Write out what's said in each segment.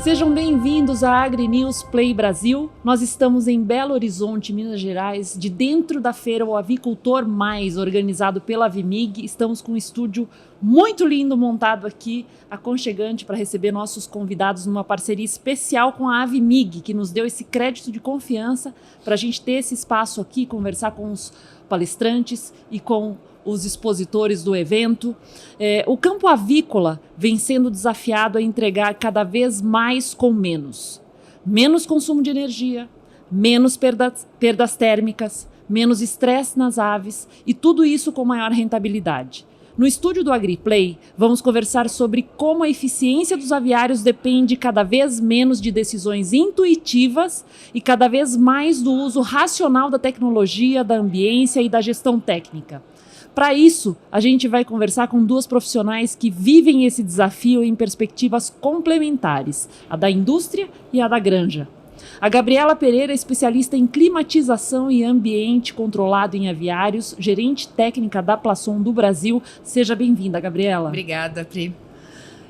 Sejam bem-vindos à AgriNews Play Brasil. Nós estamos em Belo Horizonte, Minas Gerais, de dentro da feira O Avicultor Mais, organizado pela Avimig. Estamos com um estúdio muito lindo montado aqui, aconchegante, para receber nossos convidados numa parceria especial com a Avimig, que nos deu esse crédito de confiança para a gente ter esse espaço aqui, conversar com os palestrantes e com os expositores do evento. O campo avícola vem sendo desafiado a entregar cada vez mais com menos. Menos consumo de energia, menos perdas térmicas, menos estresse nas aves e tudo isso com maior rentabilidade. No estúdio do AgriPlay, vamos conversar sobre como a eficiência dos aviários depende cada vez menos de decisões intuitivas e cada vez mais do uso racional da tecnologia, da ambiência e da gestão técnica. Para isso, a gente vai conversar com duas profissionais que vivem esse desafio em perspectivas complementares, a da indústria e a da granja. A Gabriela Pereira é especialista em climatização e ambiente controlado em aviários, gerente técnica da Plasson do Brasil. Seja bem-vinda, Gabriela. Obrigada, Pri.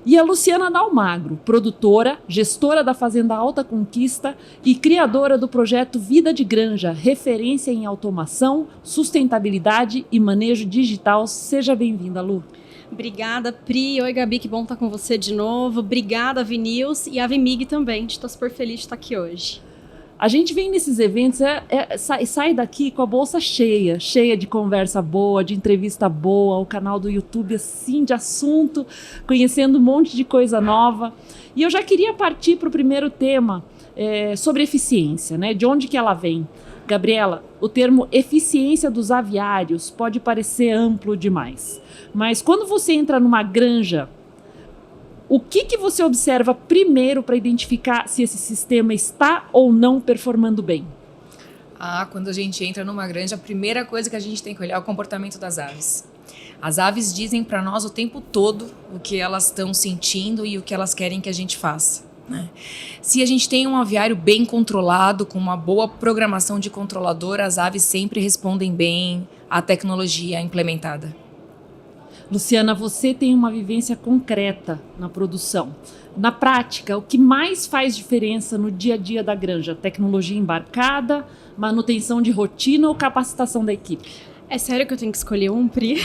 E a Luciana Dalmagro, produtora, gestora da Fazenda Alta Conquista e criadora do projeto Vida de Granja, referência em automação, sustentabilidade e manejo digital. Seja bem-vinda, Lu. Obrigada, Pri. Oi, Gabi, que bom estar com você de novo. Obrigada, AgriNews e a Avimig também. A gente está super feliz de estar aqui hoje. A gente vem nesses eventos e sai daqui com a bolsa cheia de conversa boa, de entrevista boa, o canal do YouTube assim de assunto, conhecendo um monte de coisa nova. E eu já queria partir para o primeiro tema sobre eficiência, né? De onde que ela vem? Gabriela, o termo eficiência dos aviários pode parecer amplo demais, mas quando você entra numa granja, o que você observa primeiro para identificar se esse sistema está ou não performando bem? Quando a gente entra numa granja, a primeira coisa que a gente tem que olhar é o comportamento das aves. As aves dizem para nós o tempo todo o que elas estão sentindo e o que elas querem que a gente faça, né? Se a gente tem um aviário bem controlado, com uma boa programação de controlador, as aves sempre respondem bem à tecnologia implementada. Luciana, você tem uma vivência concreta na produção. Na prática, o que mais faz diferença no dia a dia da granja? Tecnologia embarcada, manutenção de rotina ou capacitação da equipe? É sério que eu tenho que escolher um, Pri?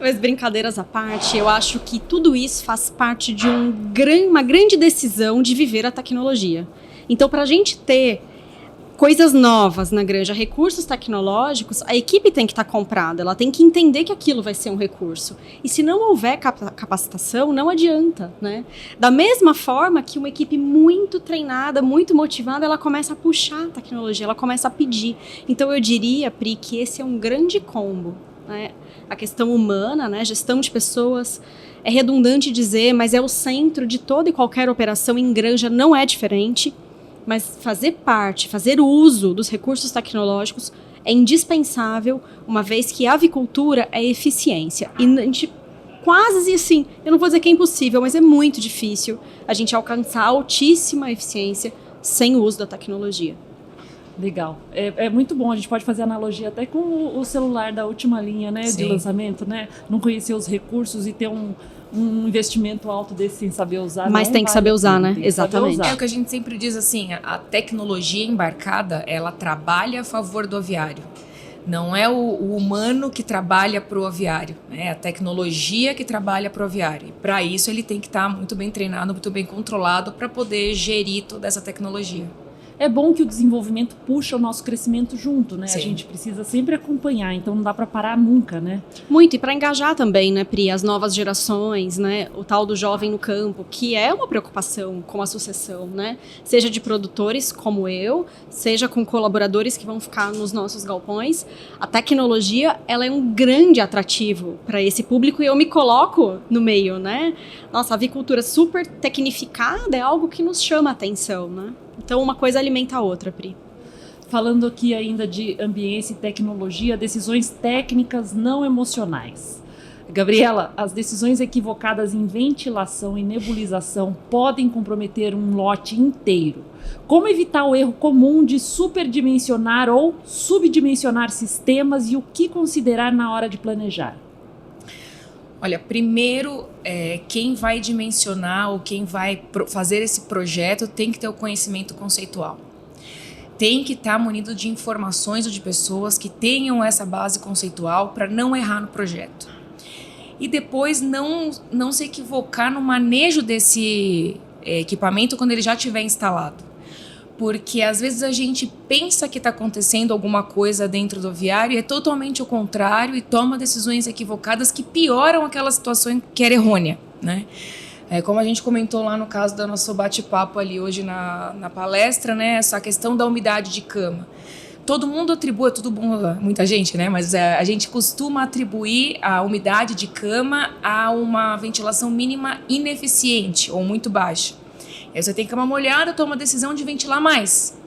Mas brincadeiras à parte, eu acho que tudo isso faz parte de uma grande decisão de viver a tecnologia. Então, para a gente ter coisas novas na granja, recursos tecnológicos, a equipe tem que estar comprada, ela tem que entender que aquilo vai ser um recurso. E se não houver capacitação, não adianta, né? Da mesma forma que uma equipe muito treinada, muito motivada, ela começa a puxar a tecnologia, ela começa a pedir. Então eu diria, Pri, que esse é um grande combo, né? A questão humana, né? Gestão de pessoas, é redundante dizer, mas é o centro de toda e qualquer operação em granja, não é diferente. Mas fazer uso dos recursos tecnológicos é indispensável, uma vez que a avicultura é eficiência. E a gente quase assim, eu não vou dizer que é impossível, mas é muito difícil a gente alcançar altíssima eficiência sem o uso da tecnologia. Legal. É muito bom, a gente pode fazer analogia até com o celular da última linha, né, de lançamento, né? Não conhecer os recursos e ter um investimento alto desse sem saber usar. Mas tem que saber usar, né? Exatamente. É o que a gente sempre diz assim, a tecnologia embarcada, ela trabalha a favor do aviário. Não é o humano que trabalha para o aviário, é a tecnologia que trabalha para o aviário. E para isso ele tem que estar muito bem treinado, muito bem controlado para poder gerir toda essa tecnologia. É bom que o desenvolvimento puxa o nosso crescimento junto, né? Sim. A gente precisa sempre acompanhar, então não dá para parar nunca, né? Muito, e para engajar também, né, Pri, as novas gerações, né? O tal do jovem no campo, que é uma preocupação com a sucessão, né? Seja de produtores como eu, seja com colaboradores que vão ficar nos nossos galpões. A tecnologia, ela é um grande atrativo para esse público e eu me coloco no meio, né? Nossa, a avicultura super tecnificada é algo que nos chama a atenção, né? Então, uma coisa alimenta a outra, Pri. Falando aqui ainda de ambiência e tecnologia, decisões técnicas não emocionais. Gabriela, as decisões equivocadas em ventilação e nebulização podem comprometer um lote inteiro. Como evitar o erro comum de superdimensionar ou subdimensionar sistemas e o que considerar na hora de planejar? Olha, primeiro, quem vai dimensionar ou quem vai fazer esse projeto tem que ter o conhecimento conceitual. Tem que estar munido de informações ou de pessoas que tenham essa base conceitual para não errar no projeto. E depois não se equivocar no manejo desse equipamento quando ele já estiver instalado. Porque às vezes a gente pensa que está acontecendo alguma coisa dentro do aviário e é totalmente o contrário e toma decisões equivocadas que pioram aquela situação que era errônea, né? Como a gente comentou lá no caso do nosso bate-papo ali hoje na palestra, né? Essa questão da umidade de cama. Todo mundo atribui, tudo bom, muita gente, né? Mas a gente costuma atribuir a umidade de cama a uma ventilação mínima ineficiente ou muito baixa. Aí você tem cama molhada, toma a decisão de ventilar mais.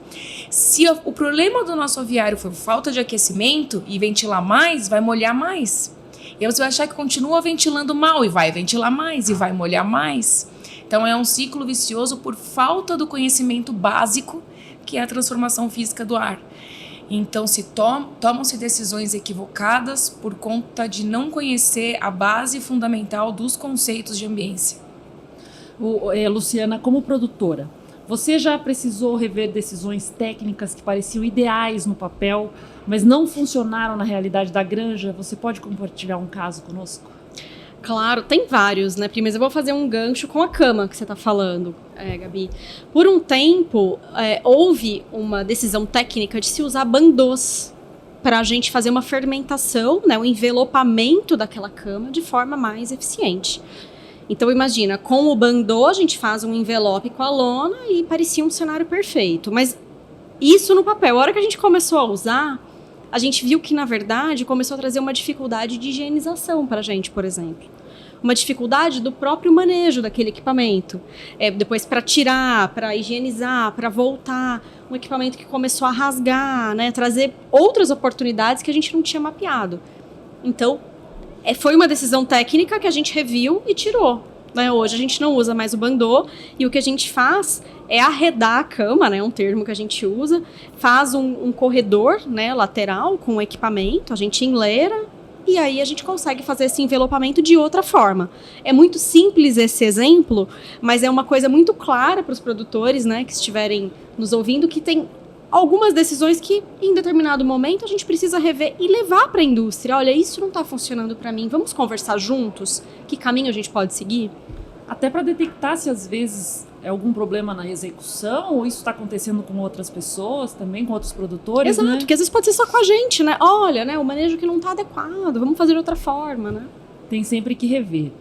Se o problema do nosso aviário for falta de aquecimento e ventilar mais, vai molhar mais. E aí você vai achar que continua ventilando mal e vai ventilar mais e vai molhar mais. Então é um ciclo vicioso por falta do conhecimento básico, que é a transformação física do ar. Então tomam-se decisões equivocadas por conta de não conhecer a base fundamental dos conceitos de ambiência. Luciana, como produtora, você já precisou rever decisões técnicas que pareciam ideais no papel, mas não funcionaram na realidade da granja? Você pode compartilhar um caso conosco? Claro, tem vários, né? Primeiro eu vou fazer um gancho com a cama que você está falando, Gabi. Por um tempo, houve uma decisão técnica de se usar bandôs para a gente fazer uma fermentação, né, o envelopamento daquela cama de forma mais eficiente. Então, imagina, com o bandô, a gente faz um envelope com a lona e parecia um cenário perfeito. Mas isso no papel, a hora que a gente começou a usar, a gente viu que, na verdade, começou a trazer uma dificuldade de higienização para a gente, por exemplo. Uma dificuldade do próprio manejo daquele equipamento. Depois, para tirar, para higienizar, para voltar. Um equipamento que começou a rasgar, né? Trazer outras oportunidades que a gente não tinha mapeado. Então, foi uma decisão técnica que a gente reviu e tirou. Né? Hoje a gente não usa mais o bandô e o que a gente faz é arredar a cama, né? Um termo que a gente usa, faz um corredor, né, lateral com o equipamento, a gente enleira e aí a gente consegue fazer esse envelopamento de outra forma. É muito simples esse exemplo, mas é uma coisa muito clara para os produtores, né, que estiverem nos ouvindo, que tem algumas decisões que, em determinado momento, a gente precisa rever e levar para a indústria. Olha, isso não está funcionando para mim, vamos conversar juntos? Que caminho a gente pode seguir? Até para detectar se, às vezes, é algum problema na execução ou isso está acontecendo com outras pessoas também, com outros produtores, Exato, né? porque às vezes pode ser só com a gente, né? Olha, né, o manejo que não está adequado, vamos fazer de outra forma, né? Tem sempre que rever.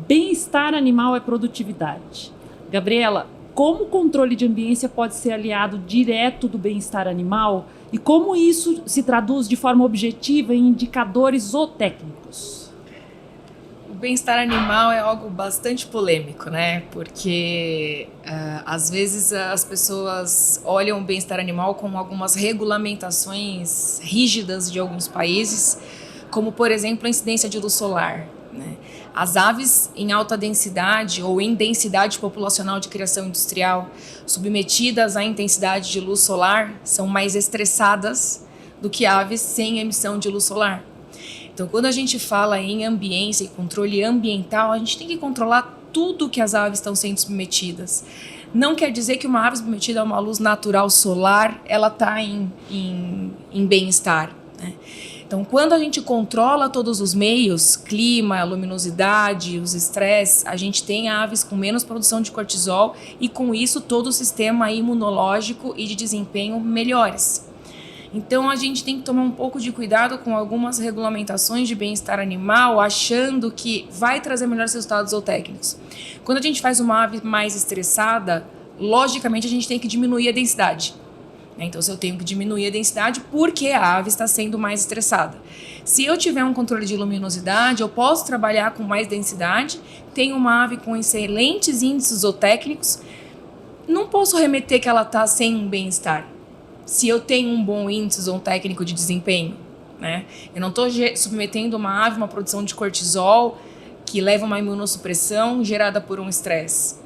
Bem-estar animal é produtividade. Gabriela, como o controle de ambiência pode ser aliado direto do bem-estar animal e como isso se traduz de forma objetiva em indicadores zootécnicos? O bem-estar animal é algo bastante polêmico, né? Porque às vezes as pessoas olham o bem-estar animal com algumas regulamentações rígidas de alguns países, como, por exemplo, a incidência de luz solar, né? As aves em alta densidade ou em densidade populacional de criação industrial, submetidas à intensidade de luz solar, são mais estressadas do que aves sem emissão de luz solar. Então, quando a gente fala em ambiência e controle ambiental, a gente tem que controlar tudo que as aves estão sendo submetidas. Não quer dizer que uma ave submetida a uma luz natural solar, ela está em bem-estar, né? Então, quando a gente controla todos os meios, clima, luminosidade, os estresses, a gente tem aves com menos produção de cortisol e, com isso, todo o sistema imunológico e de desempenho melhores. Então, a gente tem que tomar um pouco de cuidado com algumas regulamentações de bem-estar animal, achando que vai trazer melhores resultados zootécnicos. Quando a gente faz uma ave mais estressada, logicamente, a gente tem que diminuir a densidade. Então, se eu tenho que diminuir a densidade, porque a ave está sendo mais estressada. Se eu tiver um controle de luminosidade, eu posso trabalhar com mais densidade, tenho uma ave com excelentes índices zootécnicos, não posso remeter que ela está sem um bem-estar. Se eu tenho um bom índice zootécnico de desempenho, né? Eu não estou submetendo uma ave a uma produção de cortisol que leva a uma imunossupressão gerada por um estresse.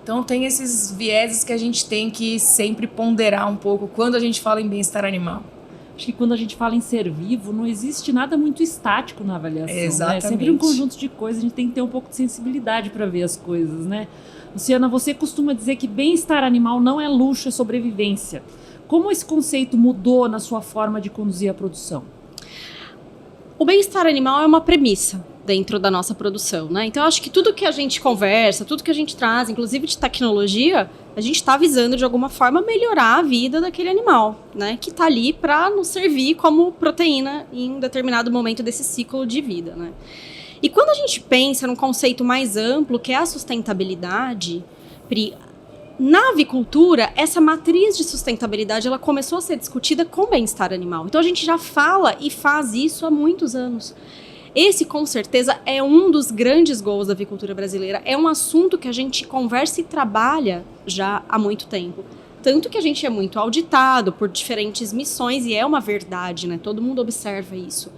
Então, tem esses vieses que a gente tem que sempre ponderar um pouco quando a gente fala em bem-estar animal. Acho que quando a gente fala em ser vivo, não existe nada muito estático na avaliação. Exatamente. Né? É sempre um conjunto de coisas, a gente tem que ter um pouco de sensibilidade para ver as coisas, né? Luciana, você costuma dizer que bem-estar animal não é luxo, é sobrevivência. Como esse conceito mudou na sua forma de conduzir a produção? O bem-estar animal é uma premissa dentro da nossa produção, né? Então, eu acho que tudo que a gente conversa, tudo que a gente traz, inclusive de tecnologia, a gente está visando, de alguma forma, melhorar a vida daquele animal, né? Que está ali para nos servir como proteína em um determinado momento desse ciclo de vida, né? E quando a gente pensa num conceito mais amplo, que é a sustentabilidade, Pri, na avicultura, essa matriz de sustentabilidade, ela começou a ser discutida com bem-estar animal. Então, a gente já fala e faz isso há muitos anos. Esse, com certeza, é um dos grandes gols da avicultura brasileira. É um assunto que a gente conversa e trabalha já há muito tempo. Tanto que a gente é muito auditado por diferentes missões, e é uma verdade, né? Todo mundo observa isso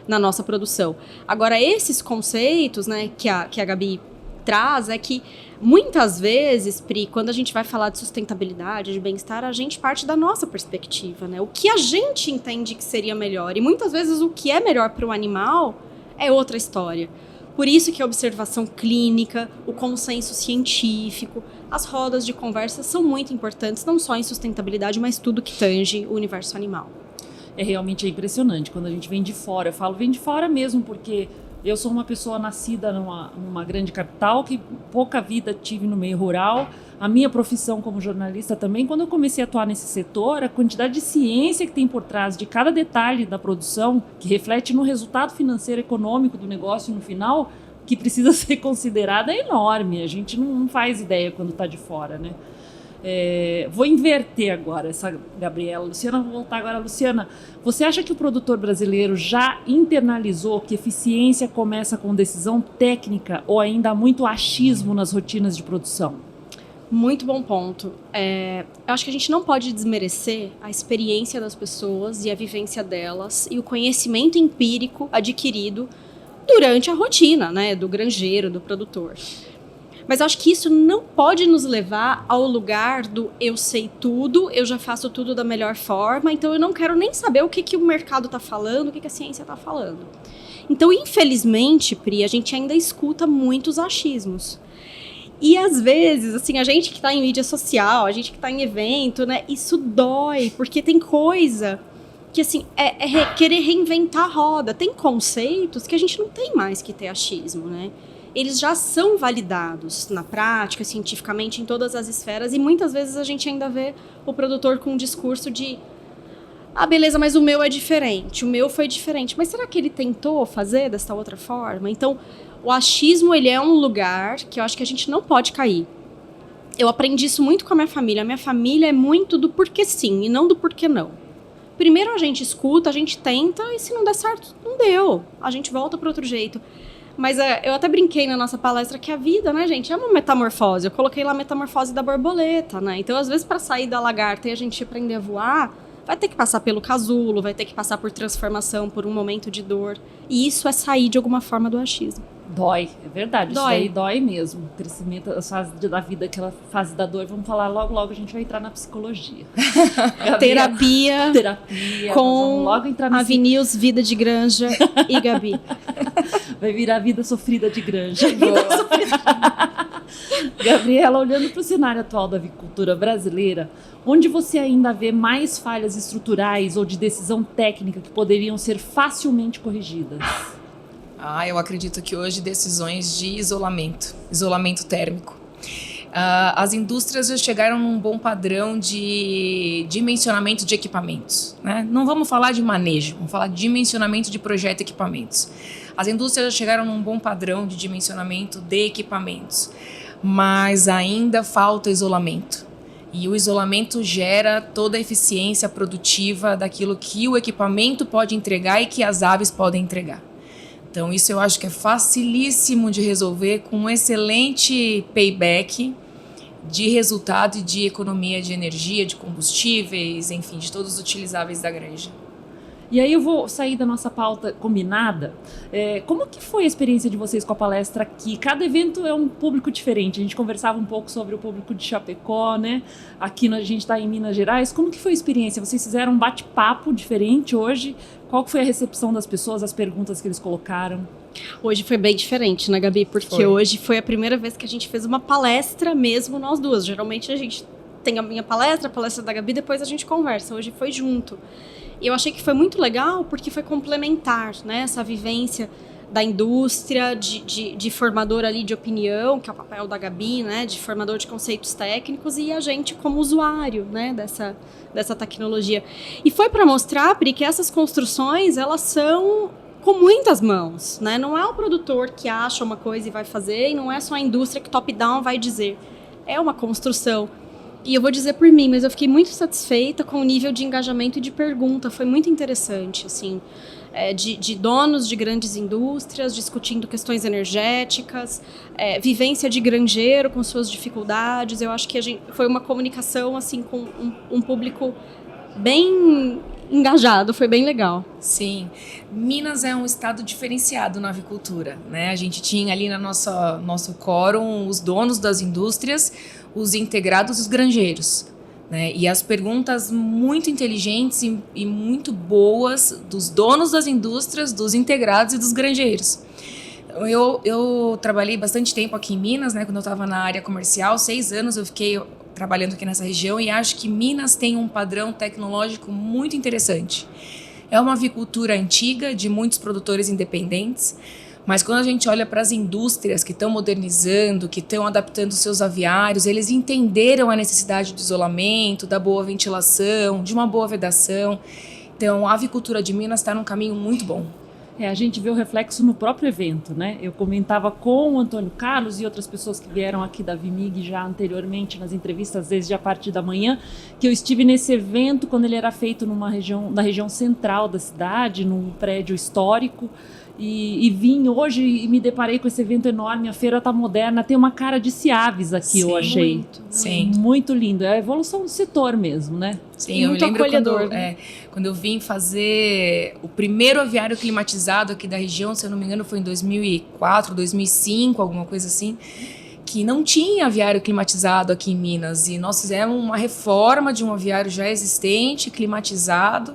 na nossa produção. Agora, esses conceitos, né, que a Gabi traz, é que muitas vezes, Pri, quando a gente vai falar de sustentabilidade, de bem-estar, a gente parte da nossa perspectiva, né? O que a gente entende que seria melhor. E muitas vezes o que é melhor para o animal é outra história. Por isso que a observação clínica, o consenso científico, as rodas de conversa são muito importantes, não só em sustentabilidade, mas tudo que tange o universo animal. É realmente impressionante quando a gente vem de fora. Eu falo, vem de fora mesmo, porque eu sou uma pessoa nascida numa grande capital, que pouca vida tive no meio rural. A minha profissão como jornalista também, quando eu comecei a atuar nesse setor, a quantidade de ciência que tem por trás de cada detalhe da produção, que reflete no resultado financeiro econômico do negócio no final, que precisa ser considerada, é enorme. A gente não faz ideia quando está de fora, né? Vou inverter agora essa Gabriela. Luciana, vou voltar agora. Luciana, você acha que o produtor brasileiro já internalizou que eficiência começa com decisão técnica ou ainda há muito achismo nas rotinas de produção? Muito bom ponto. Eu acho que a gente não pode desmerecer a experiência das pessoas e a vivência delas e o conhecimento empírico adquirido durante a rotina, né, do granjeiro, do produtor. Mas eu acho que isso não pode nos levar ao lugar do eu sei tudo, eu já faço tudo da melhor forma, então eu não quero nem saber o que o mercado está falando, o que a ciência está falando. Então, infelizmente, Pri, a gente ainda escuta muitos achismos. E às vezes, assim, a gente que está em mídia social, a gente que está em evento, né, isso dói, porque tem coisa que, assim, querer reinventar a roda. Tem conceitos que a gente não tem mais que ter achismo, né? Eles já são validados na prática, cientificamente, em todas as esferas, e muitas vezes a gente ainda vê o produtor com um discurso de beleza, mas o meu é diferente, o meu foi diferente. Mas será que ele tentou fazer dessa outra forma? Então, o achismo, ele é um lugar que eu acho que a gente não pode cair. Eu aprendi isso muito com a minha família. A minha família é muito do porquê sim e não do porquê não. Primeiro a gente escuta, a gente tenta, e se não der certo, não deu. A gente volta para outro jeito. Mas eu até brinquei na nossa palestra que a vida, né, gente, é uma metamorfose. Eu coloquei lá a metamorfose da borboleta, né? Então, às vezes, para sair da lagarta e a gente aprender a voar, vai ter que passar pelo casulo, vai ter que passar por transformação, por um momento de dor. E isso é sair, de alguma forma, do achismo. Dói, é verdade. Isso daí dói mesmo. O crescimento, a fase da vida, aquela fase da dor. Vamos falar logo, a gente vai entrar na psicologia. Terapia com logo entrar a Vinils Vida de Granja e Gabi. Vai virar Vida Sofrida de Granja. Gabriela, olhando para o cenário atual da avicultura brasileira, onde você ainda vê mais falhas estruturais ou de decisão técnica que poderiam ser facilmente corrigidas? Eu acredito que hoje decisões de isolamento térmico. As indústrias já chegaram num bom padrão de dimensionamento de equipamentos, né? Não vamos falar de manejo, vamos falar de dimensionamento de projeto e equipamentos. As indústrias já chegaram num bom padrão de dimensionamento de equipamentos, mas ainda falta isolamento. E o isolamento gera toda a eficiência produtiva daquilo que o equipamento pode entregar e que as aves podem entregar. Então, isso eu acho que é facilíssimo de resolver com um excelente payback de resultado e de economia de energia, de combustíveis, enfim, de todos os utilizáveis da granja. E aí eu vou sair da nossa pauta combinada. Como que foi a experiência de vocês com a palestra aqui? Cada evento é um público diferente. A gente conversava um pouco sobre o público de Chapecó, né? Aqui a gente está em Minas Gerais. Como que foi a experiência? Vocês fizeram um bate-papo diferente hoje? Qual que foi a recepção das pessoas, as perguntas que eles colocaram? Hoje foi bem diferente, né, Gabi? Porque hoje foi a primeira vez que a gente fez uma palestra mesmo, nós duas. Geralmente a gente tem a minha palestra, a palestra da Gabi, depois a gente conversa. Hoje foi junto. E eu achei que foi muito legal porque foi complementar, né, essa vivência da indústria, de formador ali de opinião, que é o papel da Gabi, né, de formador de conceitos técnicos, e a gente como usuário, né, dessa tecnologia. E foi para mostrar, Pri, que essas construções, elas são com muitas mãos, né? Não é o produtor que acha uma coisa e vai fazer, e não é só a indústria que top-down vai dizer. É uma construção. E eu vou dizer por mim, mas eu fiquei muito satisfeita com o nível de engajamento e de pergunta. Foi muito interessante, assim, de donos de grandes indústrias discutindo questões energéticas, vivência de granjeiro com suas dificuldades. Eu acho que foi uma comunicação, assim, com um público bem engajado, foi bem legal. Sim, Minas é um estado diferenciado na avicultura, né? A gente tinha ali no nosso quórum os donos das indústrias, os integrados e os granjeiros, né? E as perguntas muito inteligentes e muito boas dos donos das indústrias, dos integrados e dos granjeiros. Eu trabalhei bastante tempo aqui em Minas, né? Quando eu estava na área comercial, 6 anos eu fiquei trabalhando aqui nessa região, e acho que Minas tem um padrão tecnológico muito interessante. É uma avicultura antiga, de muitos produtores independentes, mas quando a gente olha para as indústrias que estão modernizando, que estão adaptando seus aviários, eles entenderam a necessidade do isolamento, da boa ventilação, de uma boa vedação. Então, a avicultura de Minas está num caminho muito bom. A gente vê o reflexo no próprio evento, né? Eu comentava com o Antônio Carlos e outras pessoas que vieram aqui da Vimig já anteriormente nas entrevistas, desde a parte da manhã, que eu estive nesse evento quando ele era feito na região central da cidade, num prédio histórico. E vim hoje e me deparei com esse evento enorme. A feira tá moderna, tem uma cara de Ciaves aqui. Sim, eu achei. Muito lindo. É a evolução do setor mesmo, né? Sim, eu me lembro quando eu vim fazer o primeiro aviário climatizado aqui da região, se eu não me engano foi em 2004, 2005, alguma coisa assim, que não tinha aviário climatizado aqui em Minas, e nós fizemos uma reforma de um aviário já existente, climatizado.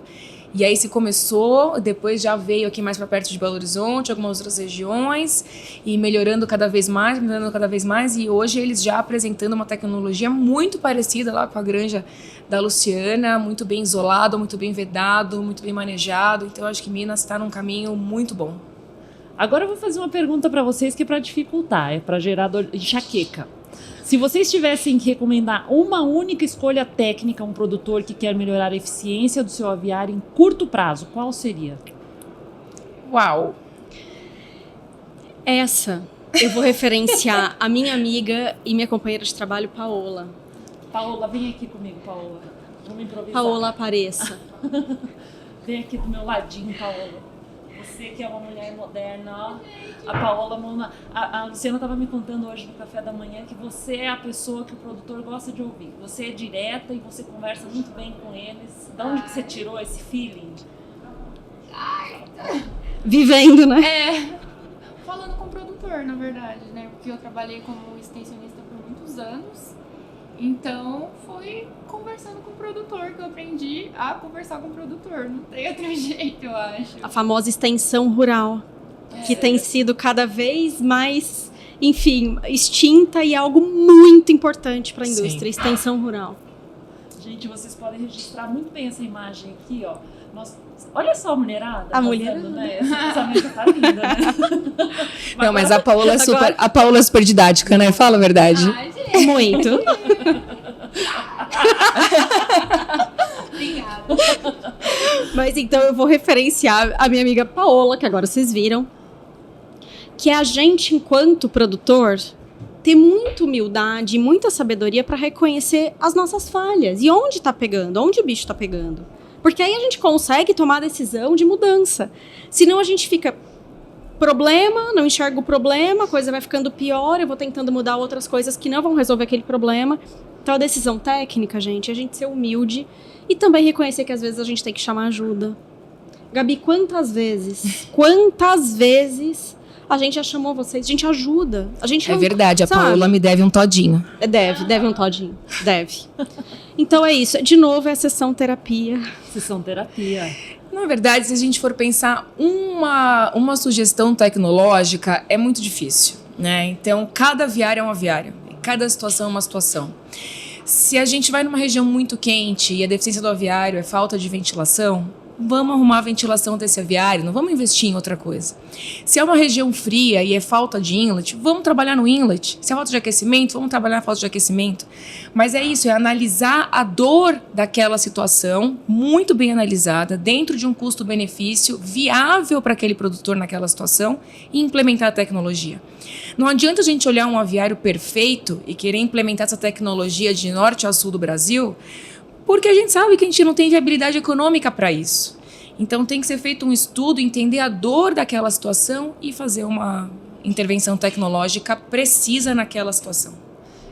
E aí se começou, depois já veio aqui mais para perto de Belo Horizonte, algumas outras regiões, e melhorando cada vez mais, e hoje eles já apresentando uma tecnologia muito parecida lá com a granja da Luciana, muito bem isolado, muito bem vedado, muito bem manejado. Então eu acho que Minas está num caminho muito bom. Agora eu vou fazer uma pergunta para vocês que é para dificultar, é para gerar enxaqueca. Se vocês tivessem que recomendar uma única escolha técnica a um produtor que quer melhorar a eficiência do seu aviário em curto prazo, qual seria? Uau! Essa eu vou referenciar a minha amiga e minha companheira de trabalho, Paola. Paola, vem aqui comigo, Paola. Vamos improvisar. Paola, apareça. Vem aqui do meu ladinho, Paola. Você que é uma mulher moderna, a Paola, a Luciana estava me contando hoje no café da manhã que você é a pessoa que o produtor gosta de ouvir. Você é direta e você conversa muito bem com eles. De onde que você tirou esse feeling? Vivendo, né? Falando com o produtor, na verdade, né? Porque eu trabalhei como extensionista por muitos anos. Então, foi conversando com o produtor que eu aprendi a conversar com o produtor. Não tem outro jeito, eu acho. A famosa extensão rural, que tem sido cada vez mais, enfim, extinta, e é algo muito importante para a indústria, extensão rural. Gente, vocês podem registrar muito bem essa imagem aqui, ó. Olha só a mulherada. A mulherada. Né? Essa mesa tá linda, né? Não, mas a Paola é super didática, né? Fala a verdade. Muito. Obrigada. Mas então eu vou referenciar a minha amiga Paola, que agora vocês viram, que é a gente, enquanto produtor, ter muita humildade e muita sabedoria para reconhecer as nossas falhas. E onde tá pegando, onde o bicho tá pegando. Porque aí a gente consegue tomar a decisão de mudança. Senão a gente fica... problema, não enxerga o problema, a coisa vai ficando pior, eu vou tentando mudar outras coisas que não vão resolver aquele problema. Então a decisão técnica, gente, é a gente ser humilde e também reconhecer que às vezes a gente tem que chamar ajuda. Gabi, quantas vezes a gente já chamou vocês, a gente ajuda. A gente É não, verdade, a sabe? Paola me deve um todinho. Deve um todinho, deve. Então é isso, de novo é a sessão terapia. Sessão terapia. Na verdade, se a gente for pensar uma sugestão tecnológica, é muito difícil, né? Então, cada aviário é um aviário, cada situação é uma situação. Se a gente vai numa região muito quente e a deficiência do aviário é falta de ventilação, vamos arrumar a ventilação desse aviário, não vamos investir em outra coisa. Se é uma região fria e é falta de inlet, vamos trabalhar no inlet. Se é falta de aquecimento, vamos trabalhar na falta de aquecimento. Mas é isso, é analisar a dor daquela situação, muito bem analisada, dentro de um custo-benefício viável para aquele produtor naquela situação e implementar a tecnologia. Não adianta a gente olhar um aviário perfeito e querer implementar essa tecnologia de norte a sul do Brasil, porque a gente sabe que a gente não tem viabilidade econômica para isso. Então tem que ser feito um estudo, entender a dor daquela situação e fazer uma intervenção tecnológica precisa naquela situação.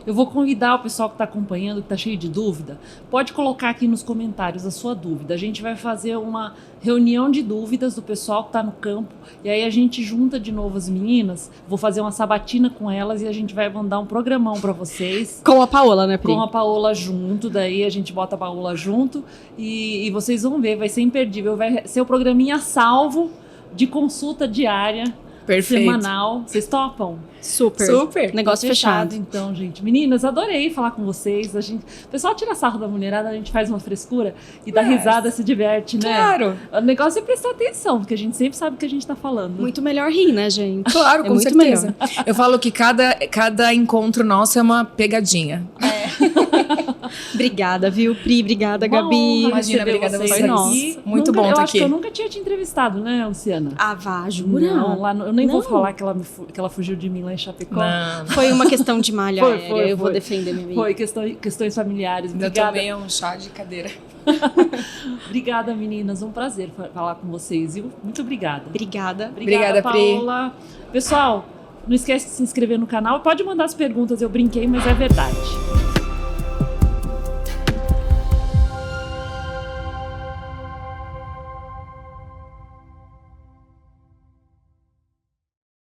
Eu vou convidar o pessoal que está acompanhando, que está cheio de dúvida, pode colocar aqui nos comentários a sua dúvida. A gente vai fazer uma reunião de dúvidas do pessoal que está no campo e aí a gente junta de novo as meninas, vou fazer uma sabatina com elas e a gente vai mandar um programão para vocês. Com a Paola, né, Pri? Com a Paola junto, daí a gente bota a Paola junto e vocês vão ver, vai ser imperdível, vai ser o programinha salvo de consulta diária. Perfeito. Semanal. Vocês topam? Super. Negócio fechado. Então, gente. Meninas, adorei falar com vocês. O pessoal tira sarro da mulherada, a gente faz uma frescura e dá risada, se diverte, né? Claro. O negócio é prestar atenção, porque a gente sempre sabe o que a gente tá falando. Muito melhor rir, né, gente? Claro, com muito certeza. melhor. Eu falo que cada encontro nosso é uma pegadinha. Obrigada, viu, Pri? Obrigada, Uma Gabi. honra Imagina, receber obrigada a vocês vocês. aqui. Muito bom Eu estar acho que aqui. eu nunca tinha te entrevistado, né, Luciana? Ah, vá, jura? Não, lá eu nem vou Não. falar que ela fugiu de mim lá em Chapecó. Não. Foi uma questão de malha Foi, aérea. foi, Eu vou foi. defender minha amiga. Foi questões familiares. Ainda Obrigada. tomei um chá de cadeira. Obrigada, meninas. Um prazer falar com vocês, viu? Muito obrigada. Obrigada. Obrigada, Pri. Paola. Pessoal, não esquece de se inscrever no canal. Pode mandar as perguntas, eu brinquei, mas é verdade.